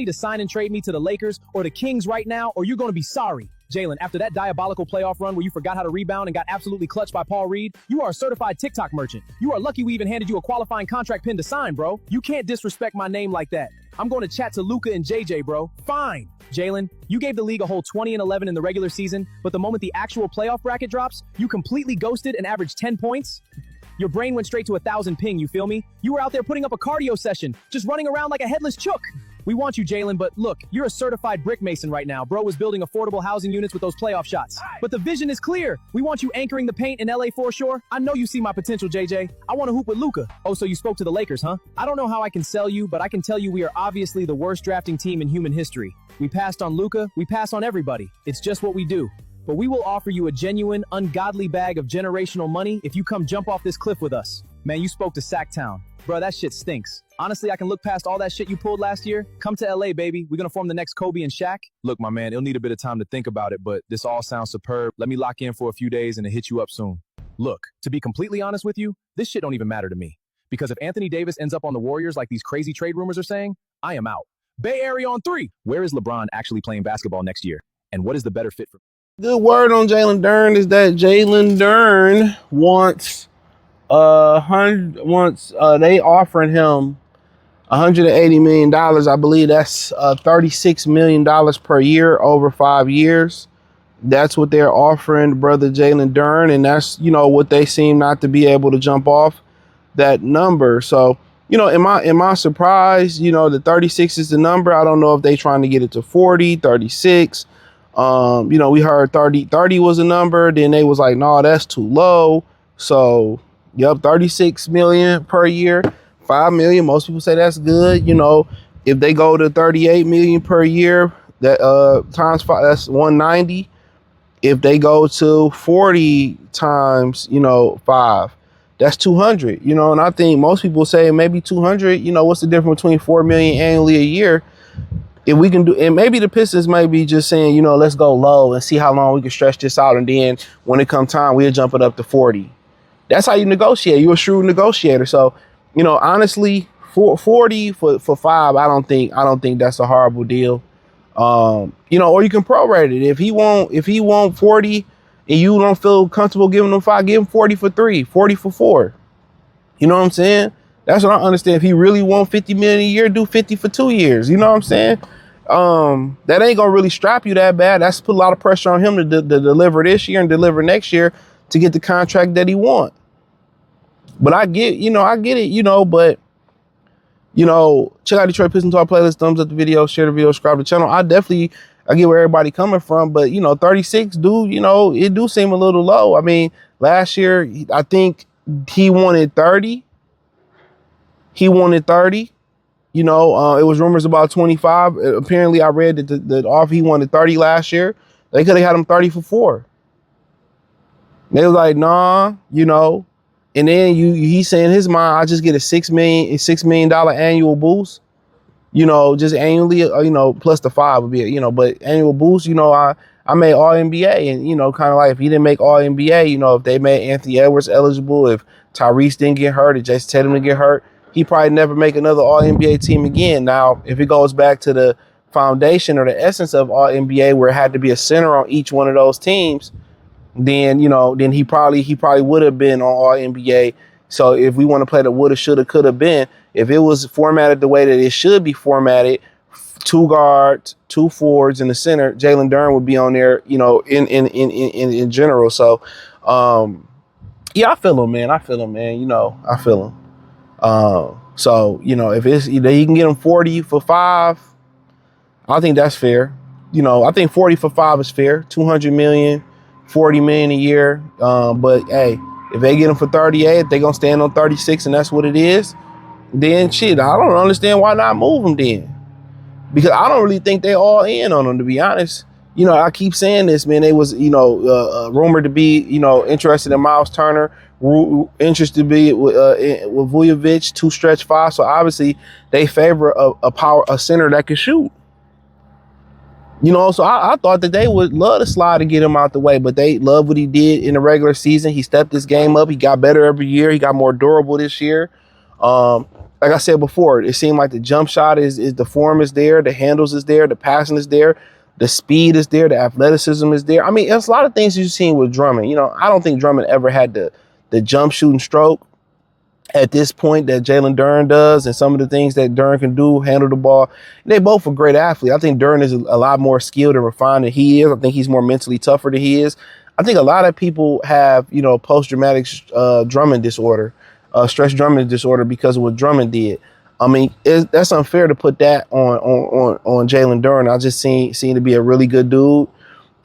to sign and trade me to the Lakers or the Kings right now, or you're going to be sorry. Jalen, after that diabolical playoff run where you forgot how to rebound and got absolutely clutched by Paul Reed, you are a certified TikTok merchant. You are lucky we even handed you a qualifying contract pin to sign, bro. You can't disrespect my name like that. I'm going to chat to Luka and JJ, bro. Fine. Jalen, you gave the league a whole 20-11 in the regular season, but the moment the actual playoff bracket drops, you completely ghosted and averaged 10 points. Your brain went straight to 1,000 ping, you feel me? You were out there putting up a cardio session, just running around like a headless chook. We want you, Jalen, but look, you're a certified brick mason right now. Bro was building affordable housing units with those playoff shots. But the vision is clear. We want you anchoring the paint in LA foreshore. I know you see my potential, JJ. I want to hoop with Luka. Oh, so you spoke to the Lakers, huh? I don't know how I can sell you, but I can tell you we are obviously the worst drafting team in human history. We passed on Luka, we pass on everybody. It's just what we do. But we will offer you a genuine, ungodly bag of generational money if you come jump off this cliff with us. Man, you spoke to Sacktown. Bro, that shit stinks. Honestly, I can look past all that shit you pulled last year. Come to LA, baby. We're gonna form the next Kobe and Shaq. Look, my man, it'll need a bit of time to think about it, but this all sounds superb. Let me lock in for a few days and then hit you up soon. Look, to be completely honest with you, this shit don't even matter to me. Because if Anthony Davis ends up on the Warriors like these crazy trade rumors are saying, I am out. Bay Area on 3. Where is LeBron actually playing basketball next year? And what is the better fit for? Good word on Jaylen Duren is that Jaylen Duren wants they offering him $180 million. I believe that's $36 million per year over 5 years. That's what they're offering brother Jaylen Duren, and that's, you know, what they seem not to be able to jump off that number. So, you know, am I surprised? You know, the 36 is the number. I don't know if they trying to get it to 40, 36. You know, we heard 30 was a number. Then they was like, no, that's too low. So, yep, 36 million per year, 5 million. Most people say that's good. You know, if they go to 38 million per year, that times 5, that's 190. If they go to 40 times, you know, 5, that's 200. You know, and I think most people say maybe 200. You know, what's the difference between 4 million annually a year? If we can do, and maybe the Pistons may be just saying, you know, let's go low and see how long we can stretch this out, and then when it comes time, we'll jump it up to 40. That's how you negotiate. You're a shrewd negotiator. So, you know, honestly, 40 for 5, I don't think that's a horrible deal. You know, or you can prorate it. If he want 40 and you don't feel comfortable giving him 5, give him 40 for 3, 40 for 4. You know what I'm saying? That's what I understand. If he really want 50 million a year, do 50 for 2 years. You know what I'm saying? That ain't gonna really strap you that bad. That's put a lot of pressure on him to deliver this year and deliver next year to get the contract that he want. But I get it, you know, but, you know, check out Detroit Pistons Talk playlist, thumbs up the video, share the video, subscribe to the channel. I get where everybody coming from, but, you know, 36 you know, it do seem a little low. I mean, last year, I think he wanted 30. You know, it was rumors about 25. Apparently, I read that the offer he wanted 30 last year. They could have had him 30 for 4. They was like, nah, you know. And then he's saying in his mind, I just get a $6 million annual boost. You know, just annually, you know, plus the 5 would be, you know, but annual boost. You know, I made All NBA, and, you know, kind of like if he didn't make All NBA, you know, if they made Anthony Edwards eligible, if Tyrese didn't get hurt, if Jason Tatum didn't get hurt, he probably never make another All-NBA team again. Now, if it goes back to the foundation or the essence of All-NBA, where it had to be a center on each one of those teams, then, you know, then he probably would have been on All-NBA. So if we want to play the woulda, shoulda, coulda been, if it was formatted the way that it should be formatted, 2 guards, 2 forwards in the center, Jaylen Duren would be on there, you know, in general. So, yeah, I feel him, man. You know, I feel him. So, you know, if he can get him 40 for 5, I think that's fair. You know, I think 40 for 5 is fair. 200 million, 40 million a year. But hey, if they get him for 38, they're going to stand on 36 and that's what it is. Then shit, I don't understand why not move him then. Because I don't really think they all in on him, to be honest. You know, I keep saying this, man. They was, you know, rumored to be, you know, interested in Miles Turner, interested to be with Vujovic, 2 stretch 5. So obviously they favor a center that can shoot. You know, so I thought that they would love to slide to get him out the way, but they love what he did in the regular season. He stepped his game up. He got better every year. He got more durable this year. like I said before, it seemed like the jump shot is the form is there, the handles is there, the passing is there, the speed is there, the athleticism is there. I mean, it's a lot of things you've seen with Drummond. You know, I don't think Drummond ever had the jump shooting stroke at this point that Jaylen Duren does, and some of the things that Duren can do, handle the ball. They both are great athletes. I think Duren is a lot more skilled and refined than he is. I think he's more mentally tougher than he is. I think a lot of people have, you know, post-traumatic Drummond disorder, stress Drummond disorder because of what Drummond did. I mean, that's unfair to put that on Jaylen Duren. I just seen to be a really good dude.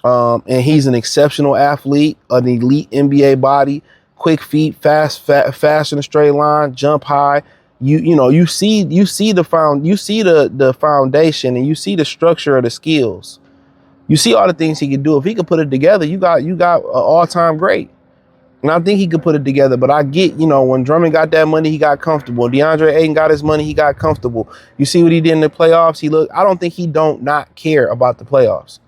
And he's an exceptional athlete, an elite NBA body, quick feet, fast in a straight line, jump high. You see the foundation, and you see the structure of the skills. You see all the things he can do. If he can put it together, you got an all-time great. And I think he could put it together. But I get, you know, when Drummond got that money, he got comfortable. DeAndre Ayton got his money, he got comfortable. You see what he did in the playoffs. I don't think he don't not care about the playoffs.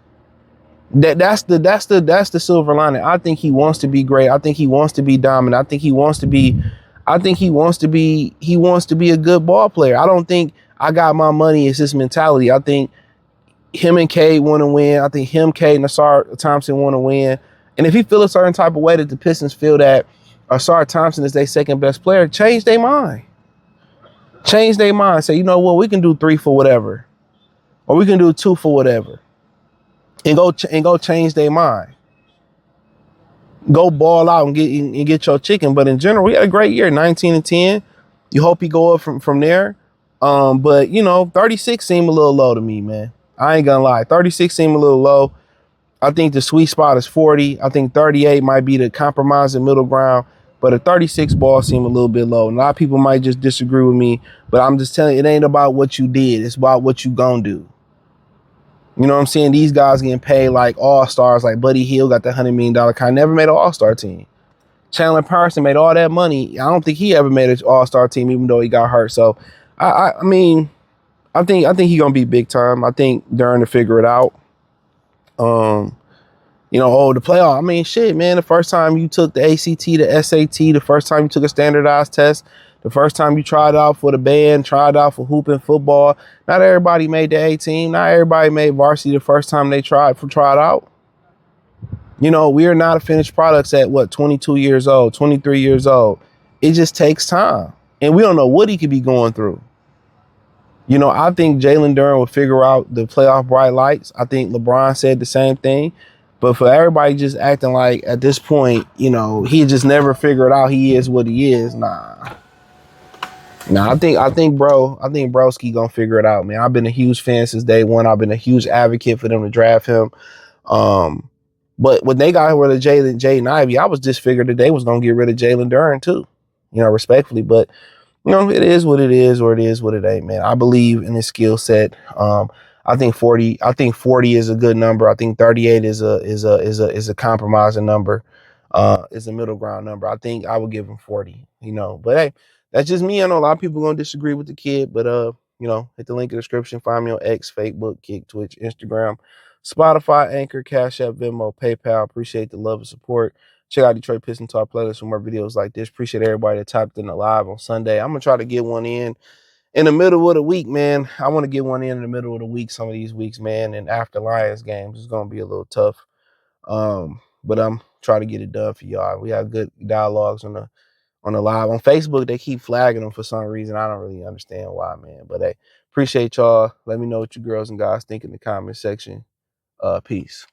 That's the silver lining. I think he wants to be great. I think he wants to be dominant. I think he wants to be a good ball player. I don't think I got my money is his mentality. I think him and Cade want to win. I think Cade, and Ausar Thompson want to win. And if he feel a certain type of way that the Pistons feel that Ausar Thompson is their second best player, change their mind. Change their mind. Say, you know what, we can do 3 for whatever. Or we can do 2 for whatever. And go change their mind. Go ball out and get your chicken. But in general, we had a great year, 19-10. You hope he go up from there. But you know, 36 seemed a little low to me, man. I ain't gonna lie. 36 seemed a little low. I think the sweet spot is 40. I think 38 might be the compromising middle ground. But a 36 ball seemed a little bit low. And a lot of people might just disagree with me. But I'm just telling you, it ain't about what you did. It's about what you gonna do. You know what I'm saying? These guys getting paid like all-stars, like Buddy Hield got the $100 million contract, never made an all-star team. Chandler Parsons made all that money. I don't think he ever made an all-star team, even though he got hurt. So, I mean, I think he's going to be big time. I think Duren to figure it out. You know, the playoff. I mean, shit, man, the first time you took the ACT, the SAT, the first time you took a standardized test, the first time you tried out for the band, tried out for hooping football, not everybody made the A team. Not everybody made varsity the first time they tried out. You know, we are not a finished products at 22 years old, 23 years old. It just takes time. And we don't know what he could be going through. You know, I think Jaylen Duren will figure out the playoff bright lights. I think LeBron said the same thing. But for everybody just acting like at this point, you know, he just never figured out he is what he is. Nah, I think Broski gonna figure it out, man. I've been a huge fan since day one. I've been a huge advocate for them to draft him. But when they got rid of Jaden Ivey, I was just figured that they was gonna get rid of Jaylen Duren too, you know, respectfully. But you know, it is what it is, or it is what it ain't, man. I believe in his skill set. I think 40 is a good number. I think 38 is a compromising number. Is a middle ground number. I think I would give him 40, you know. But hey, that's just me. I know a lot of people gonna disagree with the kid, but you know, hit the link in the description. Find me on X, Facebook, Kick, Twitch, Instagram, Spotify, Anchor, Cash App, Venmo, PayPal. Appreciate the love and support. Check out Detroit Pistons Talk playlist for more videos like this. Appreciate everybody that typed in the live on Sunday. I'm gonna try to get one in the middle of the week, man. I want to get one in the middle of the week, some of these weeks, man. And after Lions games, it's gonna be a little tough. But I'm trying to get it done for y'all. We have good dialogues on the live. On Facebook, they keep flagging them for some reason. I don't really understand why, man. But hey, appreciate y'all. Let me know what you girls and guys think in the comment section. Peace.